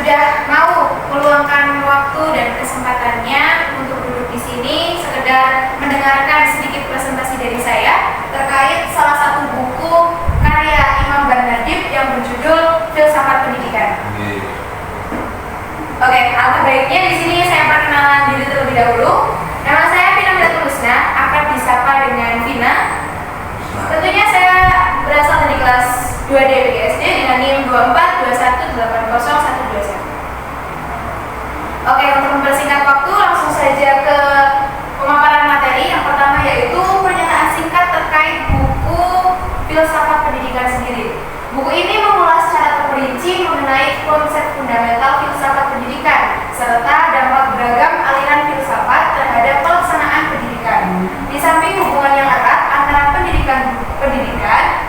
sudah mau meluangkan waktu dan kesempatannya untuk duduk di sini sekedar mendengarkan sedikit presentasi dari saya terkait salah satu buku karya Imam Bernadib yang berjudul Filsafat Pendidikan. Oke, alangkah baiknya di sini saya perkenalan diri terlebih dahulu. Nama saya Vina Milatulhusna, akrab disapa dengan Vina. Tentunya saya berasal dari kelas 2D BGSD dengan NIM 2421802121. Oke, untuk mempersingkat waktu langsung saja ke pemaparan materi. Yang pertama yaitu pernyataan singkat terkait buku Filsafat Pendidikan sendiri. Buku ini mengulas secara terperinci mengenai konsep fundamental filsafat pendidikan serta dampak beragam aliran filsafat terhadap pelaksanaan pendidikan. Di samping hubungan yang erat antara pendidikan,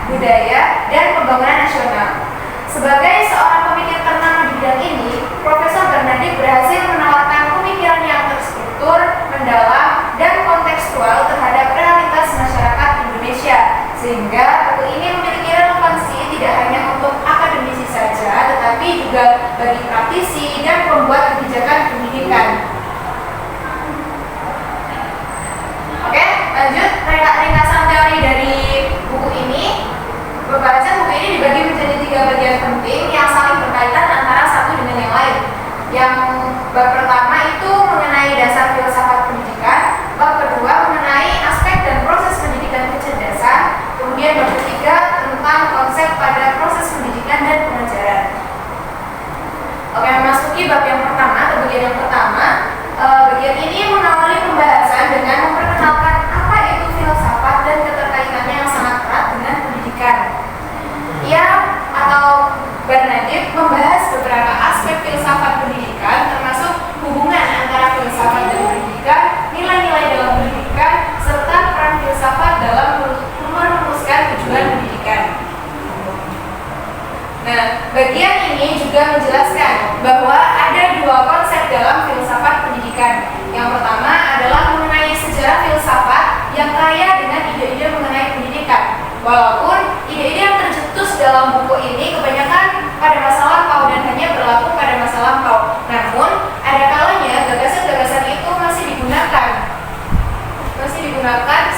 budaya, dan pembangunan nasional. Sebagai seorang pemikir ternama di bidang ini, Profesor Bernadib berhasil menawarkan pemikiran yang terstruktur, mendalam, dan kontekstual terhadap realitas masyarakat Indonesia, sehingga buku ini memiliki relevansi tidak hanya untuk akademisi saja, tetapi juga bagi praktisi dan pembuat kebijakan pendidikan. Oke, lanjut ringkasan teori dari buku ini. Pembahasan buku ini dibagi menjadi 3 bagian penting yang saling berkaitan antara satu dengan yang lain. Yang bab pertama itu mengenai dasar filsafat pendidikan, bab kedua mengenai aspek dan proses pendidikan kecerdasan, kemudian bab ketiga tentang konsep pada proses pendidikan dan pengajaran. Oke, memasuki bab yang pertama atau bagian yang pertama. Bagian ini mengawali pembahasan dengan memperkenalkan apa itu filsafat dan keterkaitannya yang sangat erat dengan pendidikan. Ia atau Bernadib membahas beberapa aspek filsafat pendidikan, termasuk hubungan antara filsafat dan pendidikan, nilai-nilai dalam pendidikan, serta peran filsafat dalam merumuskan tujuan pendidikan. Nah, bagian ini juga menjelaskan bahwa ada 2 konsep dalam filsafat pendidikan. Yang pertama adalah mengenai sejarah filsafat yang kaya dengan ide-ide mengenai pendidikan. Walaupun ide-ide yang tercetus dalam buku ini kebanyakan pada masa lampau dan hanya berlaku pada masa lampau. Namun, ada kalanya gagasan-gagasan itu masih digunakan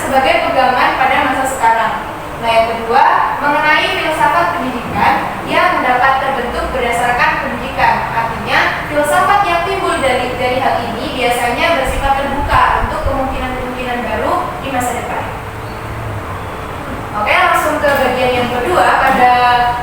sebagai pegangan pada masa sekarang. Nah, yang kedua, mengenai filsafat pendidikan yang mendapat terbentuk berdasarkan pendidikan. Artinya, filsafat yang timbul dari hal ini biasanya bersifat terbuka untuk kemungkinan-kemungkinan baru di masa depan. Oke, langsung ke bagian yang kedua. Pada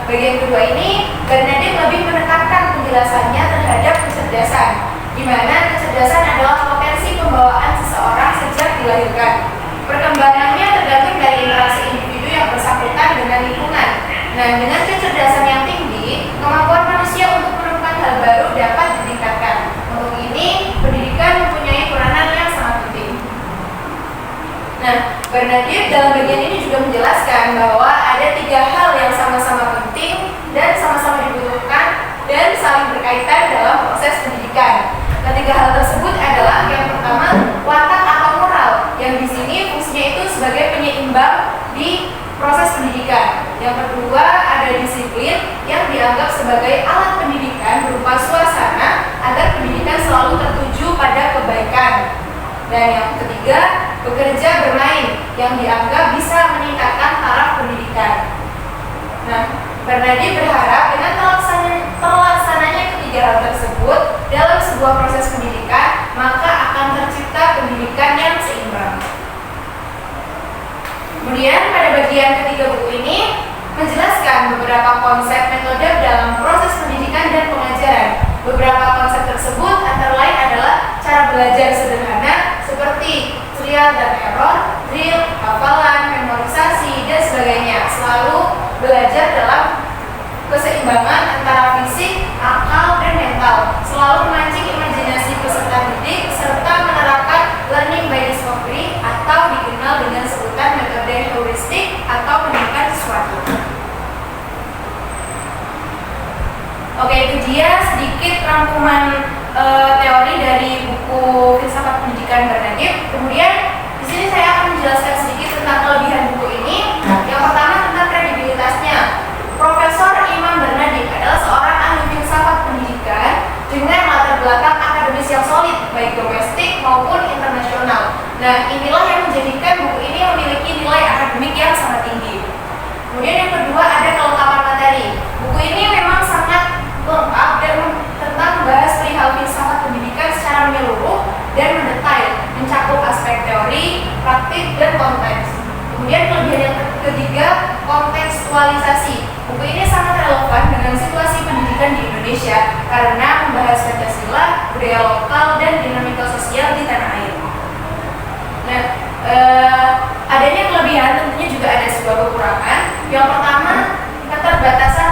bagian kedua ini, Bernadib lebih menekankan penjelasannya terhadap kecerdasan, di mana kecerdasan adalah potensi pembawaan seseorang sejak dilahirkan. Perkembangannya tergantung dari interaksi individu yang bersangkutan dengan lingkungan. Nah, dengan kecerdasan yang tinggi, kemampuan manusia untuk menemukan hal baru dapat ditingkatkan. Untuk ini, pendidikan mempunyai peranan yang sangat penting. Nah, Bernadib dalam bagian ini juga menjelaskan bahwa ada 3 hal yang sama-sama penting dan sama-sama dibutuhkan dan saling berkaitan dalam proses pendidikan. Ketiga hal tersebut adalah yang pertama, watak atau moral, yang di sini fungsinya itu sebagai penyeimbang di proses pendidikan. Yang kedua, ada disiplin yang dianggap sebagai alat pendidikan berupa suasana agar pendidikan selalu tertuju pada kebaikan. Dan yang ketiga, bekerja bermain yang dianggap bisa meningkatkan taraf pendidikan. Nah, Bernadib berharap dengan terlaksananya ketiga hal tersebut dalam sebuah proses pendidikan, maka akan tercipta pendidikan yang seimbang. Kemudian pada bagian ketiga buku ini menjelaskan beberapa konsep metode dalam proses pendidikan dan pengajaran. Beberapa konsep tersebut antara lain adalah cara belajar sederhana seperti trial dan error, drill, hafalan, memorisasi, dan sebagainya. Selalu belajar dalam keseimbangan antara fisik, akal, dan mental. Selalu memancing imajinasi peserta didik serta menerapkan learning by discovery atau dikenal dengan sebutan metode heuristik atau menemukan sesuatu. Oke, itu dia sedikit rangkuman teori dari buku Filsafat Pendidikan Bernadib. Kemudian di sini saya akan menjelaskan sedikit tentang kelebihan buku ini. Yang pertama tentang kredibilitasnya. Profesor Imam Bernadib adalah seorang ahli filsafat pendidikan Indonesia karena membahas Pancasila, budaya lokal, dan dinamika sosial di tanah air. Nah, adanya kelebihan tentunya juga ada sebuah kekurangan. Yang pertama, keterbatasan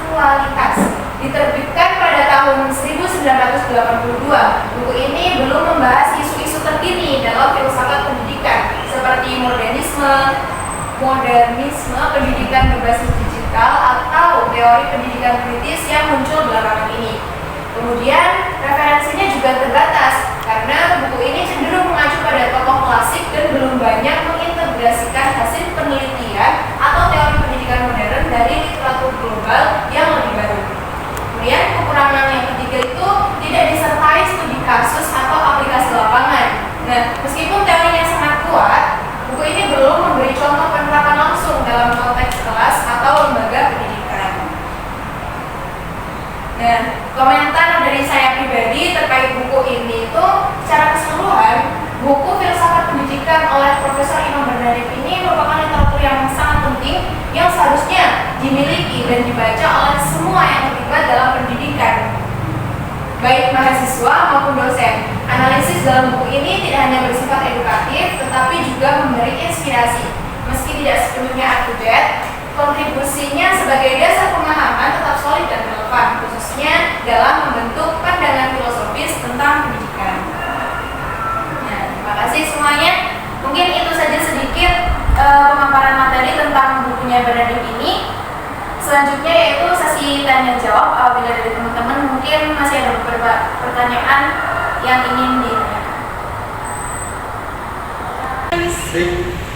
aktualitas. Diterbitkan pada tahun 1982, buku ini belum membahas isu-isu terkini dalam filsafat pendidikan seperti modernisme, pendidikan berbasis digital, atau teori pendidikan kritis yang muncul belakangan ini. Kemudian referensinya juga terbatas karena buku ini cenderung mengacu pada tokoh klasik dan belum banyak mengintegrasikan hasil penelitian atau teori pendidikan modern dari literatur global yang lebih baru. Kemudian kekurangan yang ketiga itu tidak disertai studi kasus atau aplikasi lapangan. Nah, meskipun teorinya sangat kuat, buku ini belum memberi contoh penerapan langsung dalam konteks kelas atau lembaga pendidikan. Nah, komentar dari saya pribadi terkait buku ini itu secara keseluruhan, buku Filsafat Pendidikan oleh Profesor Imam Bernadette ini merupakan literatur yang sangat penting yang seharusnya dimiliki dan dibaca oleh semua yang terlibat dalam pendidikan, baik mahasiswa maupun dosen. Analisis dalam buku ini tidak hanya bersifat edukatif, tetapi juga memberi inspirasi. Meski tidak sepenuhnya up to date, kontribusinya sebagai dasar pemahaman tetap solid dan relevan, khususnya dalam membentuk pandangan filosofis tentang pendidikan. Nah, terima kasih semuanya. Mungkin itu saja sedikit pemaparan materi tentang bukunya Bernadette ini. Selanjutnya yaitu sesi tanya jawab. Apabila dari teman-teman mungkin masih ada beberapa pertanyaan yang ingin ditanyakan.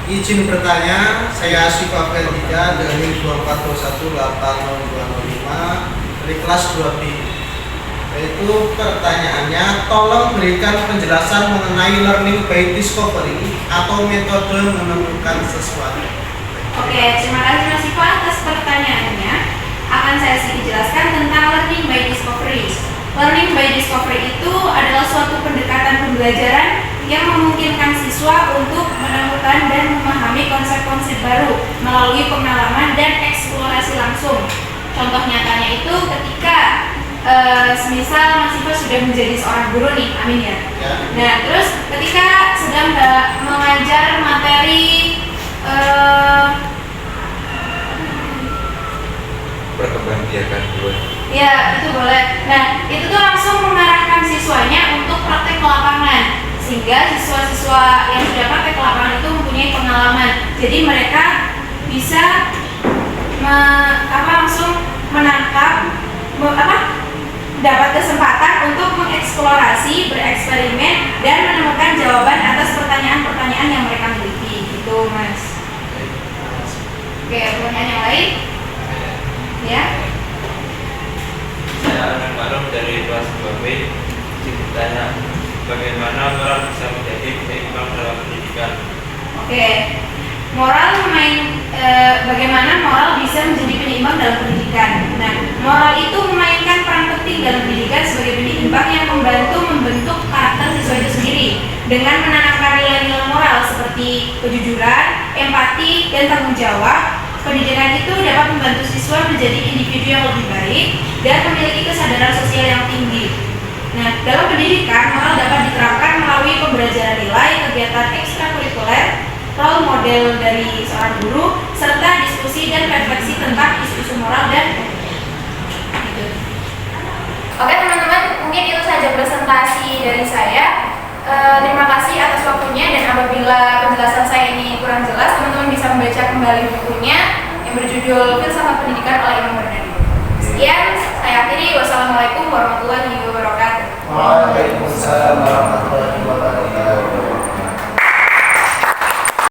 Izin bertanya, saya Asyifa Feldika dari 24218025 dari kelas 2B. Yaitu pertanyaannya, tolong berikan penjelasan mengenai learning by discovery atau metode menemukan sesuatu. Oke, terima kasih Mas Iva atas pertanyaannya. Akan saya sedikit jelaskan tentang learning by discovery. Learning by discovery itu adalah suatu pendekatan pembelajaran yang memungkinkan siswa untuk menemukan dan memahami konsep-konsep baru melalui pengalaman dan eksplorasi langsung. Contoh nyatanya itu ketika semisal Mas Iva sudah menjadi seorang guru nih, amin ya. Nah, terus ketika sedang mengajar materi berkembang biakan dulu. Ya, itu boleh. Nah, itu tuh langsung mengarahkan siswanya untuk praktek ke lapangan, sehingga siswa-siswa yang sudah praktek ke lapangan itu mempunyai pengalaman. Jadi mereka bisa langsung menangkap, dapat kesempatan untuk mengeksplorasi, bereksperimen, dan menemukan jawaban atas pertanyaan-pertanyaan yang mereka miliki. Gitu, Mas. Oke, pertanyaan yang lain? Ya. Saya Arman Marum dari kelas 2B. Ditanya bagaimana moral bisa menjadi penyeimbang dalam pendidikan. Oke. Bagaimana moral bisa menjadi penyeimbang dalam pendidikan. Nah, moral itu memainkan peran penting dalam pendidikan sebagai penyeimbang yang membantu membentuk karakter siswa itu sendiri dengan menanamkan nilai-nilai moral seperti kejujuran, empati, dan tanggung jawab. Pendidikan itu dapat membantu siswa menjadi individu yang lebih baik dan memiliki kesadaran sosial yang tinggi. Nah, dalam pendidikan, moral dapat diterapkan melalui pembelajaran nilai, kegiatan ekstrakurikuler, role model dari seorang guru, serta diskusi dan refleksi tentang isu-isu moral dan gitu. Oke teman-teman, mungkin itu saja presentasi dari saya. Terima kasih atas waktunya, dan apabila penjelasan saya ini kurang jelas, teman-teman bisa membaca kembali bukunya yang berjudul Filsafat Pendidikan oleh Imam Bernadette. Sekian, saya akhiri. Wassalamualaikum warahmatullahi wabarakatuh. Waalaikumsalam.